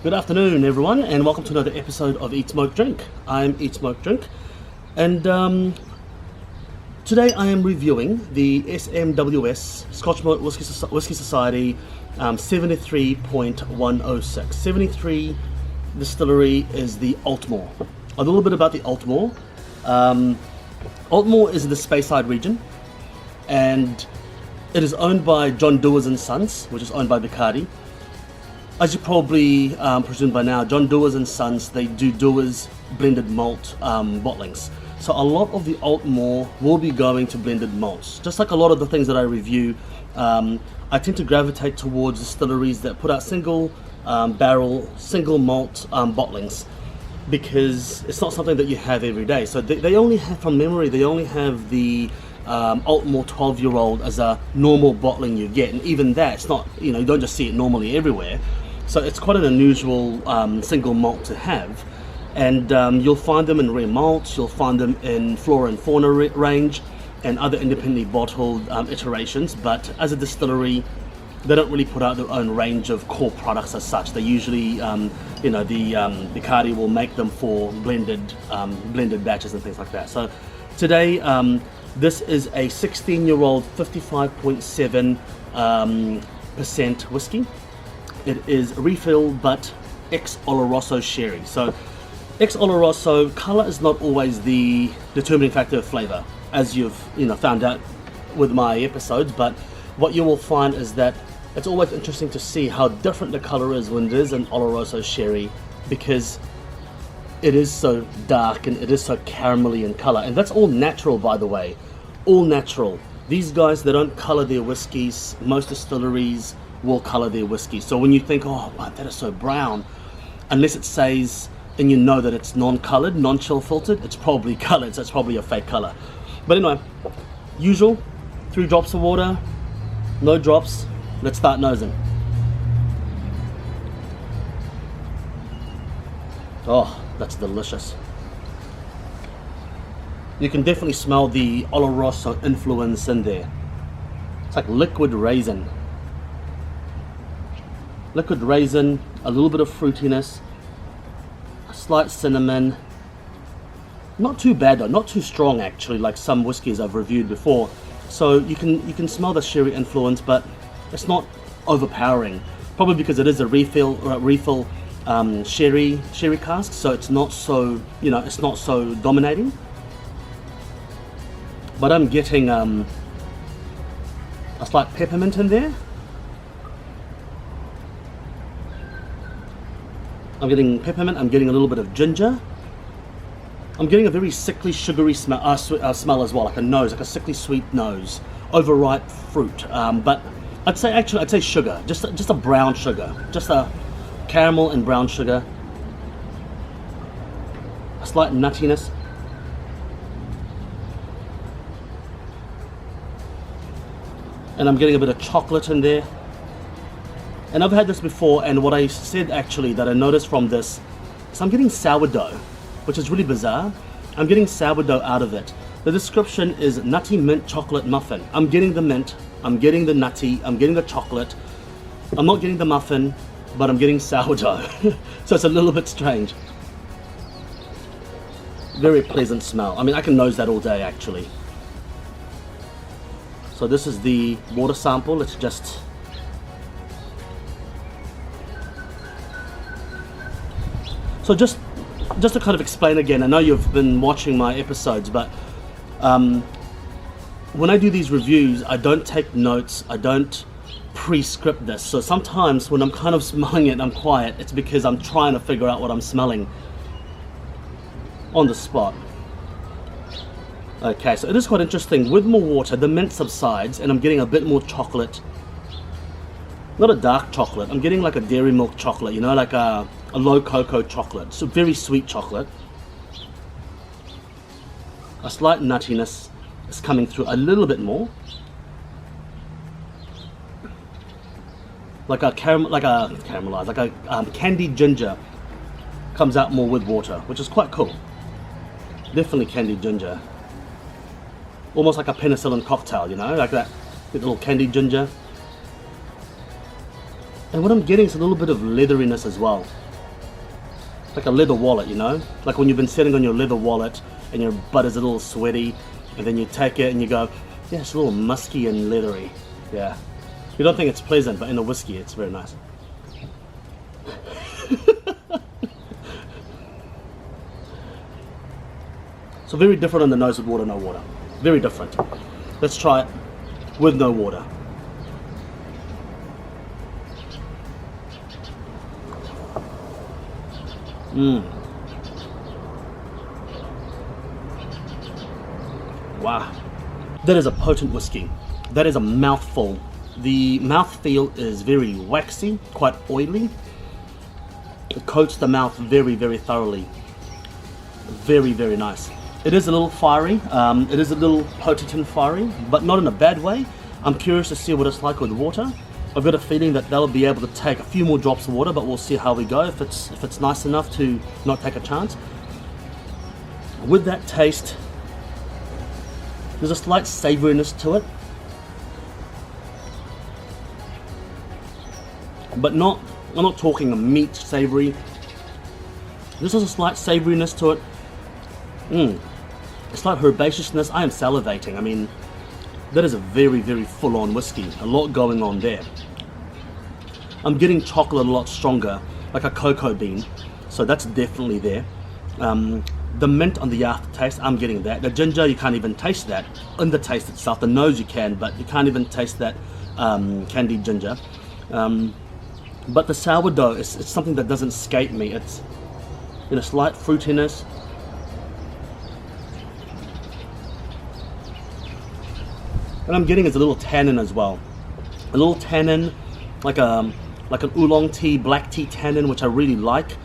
Good afternoon, everyone, and welcome to another episode of Eat, Smoke, Drink. I'm Eat, Smoke, Drink, and today I am reviewing the SMWS Scotch Malt Whisky Society 73.106. 73 distillery is the Aultmore. A little bit about the Aultmore. Aultmore is in the Speyside region, and it is owned by John Dewars and Sons, which is owned by Bacardi. As you probably presume by now, John Dewars and Sons, they do Dewars blended malt bottlings. So a lot of the Aultmore will be going to blended malts. Just like a lot of the things that I review, I tend to gravitate towards distilleries that put out single barrel, single malt bottlings, because it's not something that you have every day. So they only have, from memory, they only have the Aultmore 12-year-old as a normal bottling you get, and even that, it's not, you don't just see it normally everywhere. So it's quite an unusual single malt to have, and you'll find them in rare malts, you'll find them in flora and fauna range and other independently bottled iterations. But as a distillery, they don't really put out their own range of core products as such. They usually, the Bacardi will make them for blended batches and things like that. So today, this is a 16-year-old 55.7% whiskey. It is refill, but ex-Oloroso sherry. So ex-Oloroso, colour is not always the determining factor of flavour, as you've found out with my episodes. But what you will find is that it's always interesting to see how different the colour is when it is an Oloroso sherry, because it is so dark and it is so caramelly in colour. And that's all natural, by the way. All natural. These guys, they don't colour their whiskies. Most distilleries will colour their whiskey. So when you think, oh, wow, that is so brown, unless it says, and you know that it's non-coloured, non-chill filtered, it's probably coloured, so it's probably a fake colour. But anyway, usual, 3 drops of water, no drops. Let's start nosing. Oh, that's delicious. You can definitely smell the Oloroso influence in there. It's like liquid raisin. Liquid raisin, a little bit of fruitiness, a slight cinnamon. Not too bad though, not too strong actually, like some whiskies I've reviewed before. So you can smell the sherry influence, but it's not overpowering. Probably because it is a refill sherry cask, so it's not so it's not so dominating. But I'm getting a slight peppermint in there. I'm getting peppermint, I'm getting a little bit of ginger. I'm getting a very sickly, sugary smell, smell as well, like a nose, like a sickly sweet nose. Overripe fruit. But I'd say sugar, just a brown sugar. Just a caramel and brown sugar. A slight nuttiness. And I'm getting a bit of chocolate in there. And I've had this before, and what I said actually that I noticed from this is I'm getting sourdough, which is really bizarre. I'm getting sourdough out of it. The description is nutty mint chocolate muffin. I'm getting the mint, I'm getting the nutty, I'm getting the chocolate. I'm not getting the muffin, but I'm getting sourdough. So it's a little bit strange. Very pleasant smell. I mean, I can nose that all day actually. So this is the water sample. Let's just just to kind of explain again, I know you've been watching my episodes, but when I do these reviews, I don't take notes, I don't pre-script this. So sometimes when I'm kind of smelling it and I'm quiet, it's because I'm trying to figure out what I'm smelling on the spot. Okay, so it is quite interesting. With more water, the mint subsides and I'm getting a bit more chocolate. Not a dark chocolate, I'm getting like a dairy milk chocolate, like a low cocoa chocolate. So very sweet chocolate. A slight nuttiness is coming through a little bit more. Like a candied ginger comes out more with water, which is quite cool. Definitely candied ginger. Almost like a penicillin cocktail, like that little candied ginger. And what I'm getting is a little bit of leatheriness as well. like a leather wallet, you know, like when you've been sitting on your leather wallet and your butt is a little sweaty, and then you take it and you go, yeah, it's a little musky and leathery. Yeah, you don't think it's pleasant, but in the whiskey it's very nice. So very different on the nose with water, no water. Very different. Let's try it with no water. Wow, that is a potent whiskey. That is a mouthful. The mouthfeel is very waxy, quite oily. It coats the mouth very, very thoroughly. Very, very nice. It is a little fiery. It is a little potent and fiery, but not in a bad way. I'm curious to see what it's like with water. I've got a feeling that they'll be able to take a few more drops of water, but we'll see how we go, if it's nice enough to not take a chance. With that taste, there's a slight savouriness to it, but I'm not talking a meat savoury. This is a slight savouriness to it. A slight herbaceousness. I am salivating. I mean, that is a very, very full-on whiskey. A lot going on there. I'm getting chocolate a lot stronger, like a cocoa bean, so that's definitely there. The mint on the aftertaste, I'm getting that. The ginger, you can't even taste that in the taste itself. The nose you can, but you can't even taste that candied ginger. But the sourdough, it's something that doesn't escape me. It's in a slight fruitiness. And I'm getting is a little tannin as well. A little tannin, like an oolong tea, black tea tannin, which I really like,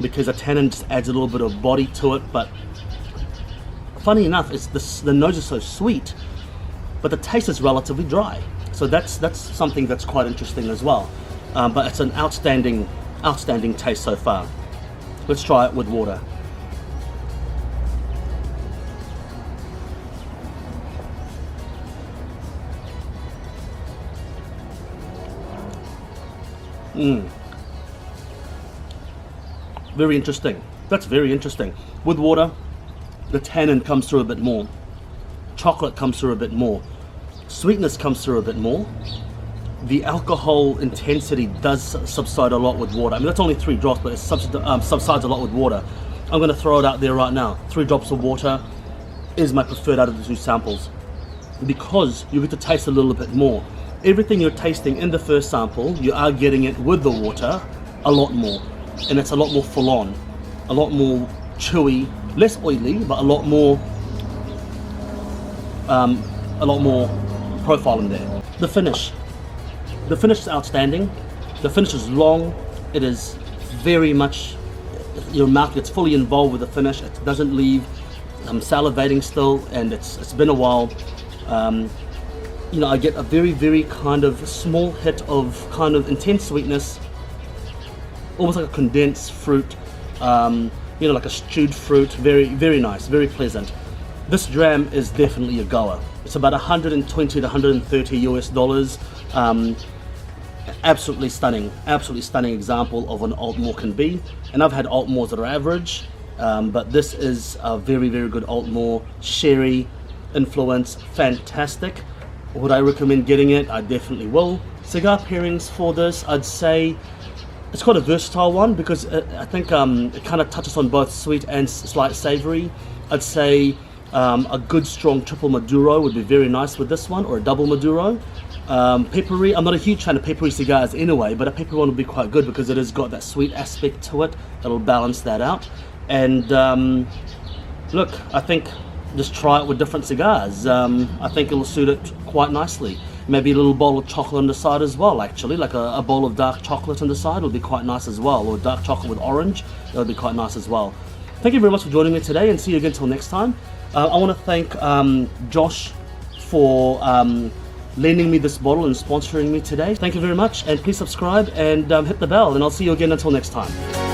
because a tannin just adds a little bit of body to it. But funny enough, the nose is so sweet, but the taste is relatively dry. So that's something that's quite interesting as well. But it's an outstanding taste so far. Let's try it with water. Very interesting. That's very interesting. With water, the tannin comes through a bit more. Chocolate comes through a bit more. Sweetness comes through a bit more. The alcohol intensity does subside a lot with water. I mean, that's only 3 drops, but it subsides a lot with water. I'm going to throw it out there right now. 3 drops of water is my preferred out of the 2 samples, because you get to taste a little bit more. Everything you're tasting in the first sample, you are getting it with the water a lot more, and it's a lot more full on, a lot more chewy, less oily, but a lot more profile in there. The finish is outstanding. The finish is long. It is very much, your mouth gets fully involved with the finish. It doesn't leave. I'm salivating still, and it's been a while. You know, I get a very, very kind of small hit of kind of intense sweetness, almost like a condensed fruit, you know, like a stewed fruit. Very, very nice, very pleasant. This dram is definitely a goer. It's about 120 to 130 US dollars. Absolutely stunning example of an Aultmore can be. And I've had Aultmores that are average, but this is a very, very good Aultmore. Sherry influence, fantastic. Would I recommend getting it? I definitely will. Cigar pairings for this, I'd say it's quite a versatile one, because I think it kind of touches on both sweet and slight savory. I'd say a good strong triple maduro would be very nice with this one, or a double maduro. Peppery, I'm not a huge fan of peppery cigars anyway, but a peppery one would be quite good because it has got that sweet aspect to it. It'll balance that out. And look, I think just try it with different cigars. I think it'll suit it quite nicely. Maybe a little bowl of chocolate on the side as well, actually, like a bowl of dark chocolate on the side will be quite nice as well, or dark chocolate with orange, that would be quite nice as well. Thank you very much for joining me today, and see you again until next time. I want to thank Josh for lending me this bottle and sponsoring me today. Thank you very much, and please subscribe and hit the bell, and I'll see you again until next time.